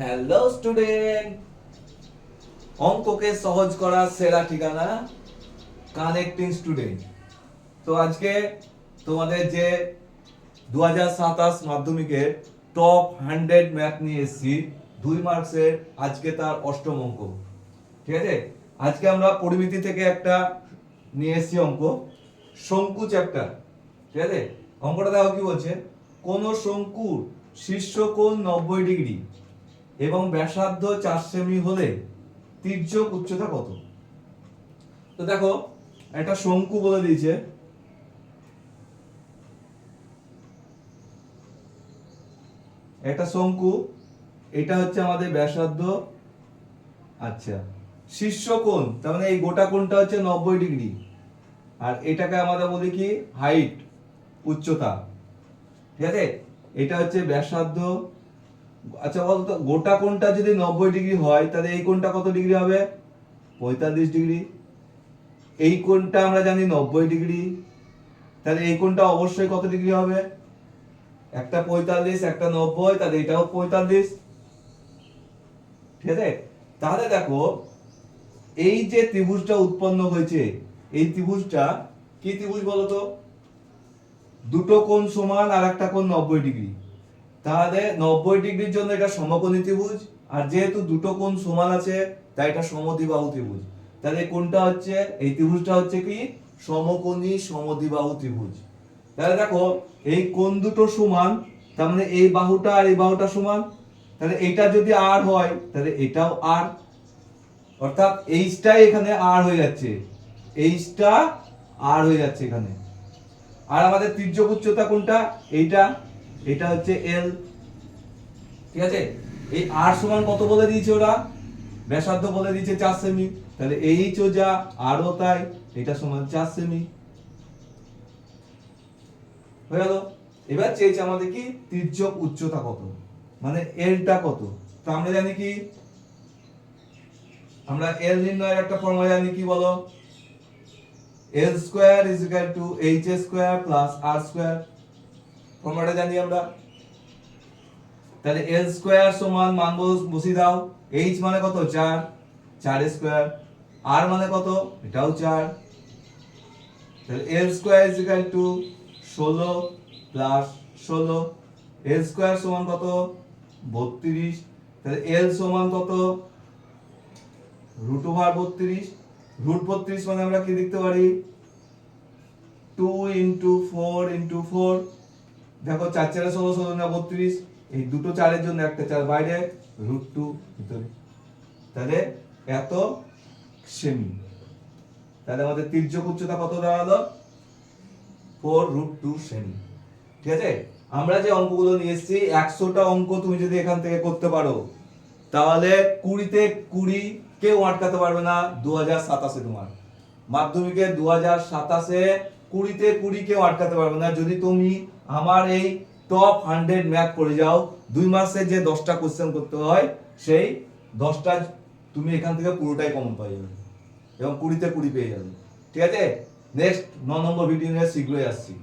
Hello student, অঙ্ককে সহজ করার সেরা ঠিকানা কানেক্টিং স্টুডেন্ট। তো আজকে তোমাদের যে 2027 মাধ্যমিকের টপ 100 ম্যাথ নিয়ে এসেছি 2 মার্কসের, আজকে তার অষ্টম অঙ্ক। ঠিক আছে, আজকে আমরা পরিমিতি থেকে একটা নিয়ে এসেছি অঙ্ক, শঙ্কু চ্যাপ্টার। ঠিক আছে, অঙ্কটা দেখো কি বলছে। কোন শঙ্কুর শীর্ষ কোণ 90 ডিগ্রি এবং ব্যাসার্ধ 4 সেমি হলে তির্যক উচ্চতা কত? তো দেখো, একটা শঙ্কু বলে দিয়েছে, একটা শঙ্কু, এটা হচ্ছে আমাদের ব্যাসার্ধ। আচ্ছা, শীর্ষ কোণ তার মানে এই গোটা কোণটা হচ্ছে 90 ডিগ্রি, আর এটাকে আমরা বলি কি হাইট, উচ্চতা। ঠিক আছে, এটা হচ্ছে ব্যাসার্ধ। আচ্ছা বলতো, গোটা কোণটা যদি 90 ডিগ্রি হয় তাহলে এই কোণটা কত ডিগ্রি হবে? 45 ডিগ্রি। এই কোণটা আমরা জানি 90 ডিগ্রি, তাহলে এই কোণটা অবশ্যই কত ডিগ্রি হবে? একটা 45, একটা 90, তাহলে এটাও 45। ঠিক আছে, তাহলে দেখো এই যে ত্রিভুজটা উৎপন্ন হয়েছে, এই ত্রিভুজটা কি ত্রিভুজ বলতো? দুটো কোণ সমান আর একটা কোণ 90 ডিগ্রি, তাহলে 90 ডিগ্রির জন্য এটা সমকোণী ত্রিভুজ, আর যেহেতু দুটো কোণ সমান আছে তাই এটা সমদ্বিবাহু ত্রিভুজ। তাহলে কোণটা হচ্ছে, এই ত্রিভুজটা হচ্ছে কি সমকোণী সমদ্বিবাহু ত্রিভুজ। তাহলে দেখো এই কোণ দুটো সমান, তার মানে এই বাহুটা আর এই বাহুটা সমান, তাহলে এটা যদি আর হয় তাহলে এটাও আর, অর্থাৎ এইচটাই এখানে আর হয়ে যাচ্ছে, এইচটা আর হয়ে যাচ্ছে এখানে। আর আমাদের তির্যক উচ্চতা কোনটা? এইটা, এটা হচ্ছে এল। ঠিক আছে, এই আর সমান কত বলে দিয়েছে ওরা? ব্যাসার্ধ বলে দিয়েছে 4 সেমি, তাহলে এইচ ও যা আরও তাই, এটা সমান 4 সেমি হয়ে গেল। এবার চেয়েছে আমাদের কি তির্যক উচ্চতা কত, মানে এলটা কত। তো আমরা জানি কি, আমরা এল নির্ণয়ের একটা ফর্মুলা জানি, কি বলো? L square is equal to H square plus R square, ফর্মুলাটা জানি আমরা। তাহলে এল স্কয়ার সমান মান বসিয়ে দাও, এইচ মানে কত 4, 4 স্কয়ার, আর মানে কত? এটাও 4, তাহলে L square is equal to 16 plus 16, L square সমান কত? 32, তাহলে এল সমান কত? রুট ওভার 32, রুট 32 মানে আমরা কি লিখতে পারি? 2 ইন্টু 4 ইন্টু 4, দেখো 4 4 16, 16 না 32, এই দুটো চারের জন্য একটা চার বাইরে, রুট 2 ভিতরে, তাহলে এত সেমি। তাহলে আমাদের তির্যক উচ্চতা কত দাঁড়ালো? 4 রুট 2 সেমি। ঠিক আছে, আমরা যে অঙ্কগুলো নিয়ে এসেছি 100টা অঙ্ক তুমি যদি এখান থেকে করতে পারো তাহলে 20তে 20 কেউ আটকাতে পারবে না 2027-এ। তোমার মাধ্যমিকে 2027-এ 20তে 20 কেউ আটকাতে পারবে না, যদি তুমি আমার এই টপ 100 ম্যাথ করে যাও। 2 মাসে যে 10টা কোশ্চেন করতে হয় সেই 10টা তুমি এখান থেকে পুরোটাই কমন পেয়ে যাবে এবং 20তে 20 পেয়ে যাবে। ঠিক আছে, নেক্সট 9 নম্বর ভিডিও নিয়ে শীঘ্রই আসছি।